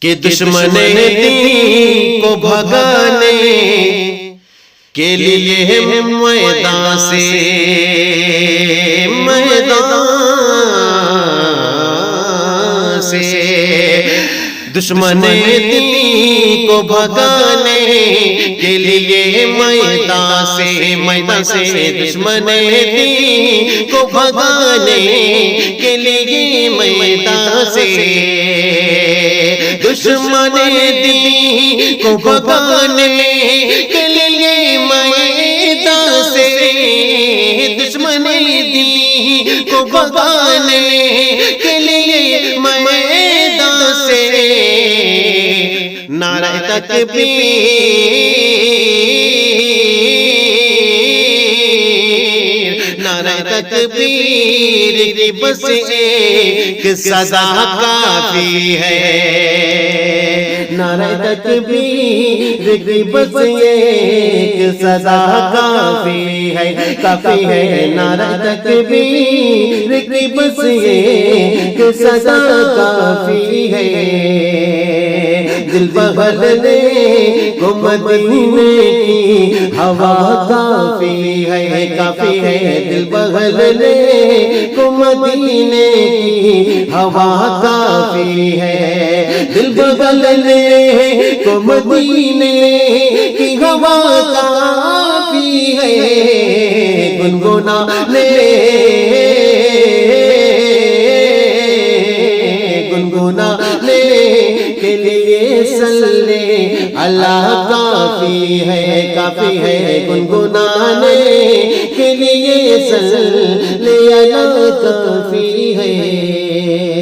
کہ دشمن دین کو بھگانے کے لیے میدان سے دشمن دین کو بھگانے کے لیے میدان سے دشمن دین کو بھگانے کے لیے میدان سے دشمن دین کو بھگانے کے لیے میدان سے دشمن دین کو بھگانے کے لیے میدان سے نعرہ تکبیر نعرہ تکبیر کی بس ایک صدا کافی ہے نعرہ تکبیر کی بس ایک صدا کافی ہے نعرہ تکبیر کی بس ایک صدا کافی ہے دل بہلنے کو مدینے کی ہوا کافی ہے دل بہلنے کو مدینے کی ہوا کافی ہے دل بہلنے کو مدینے کی ہوا کافی ہے گنگنانے کے لیے صلی اللہ کافی ہے گنگنانے کے لیے صلی اللہ کافی ہے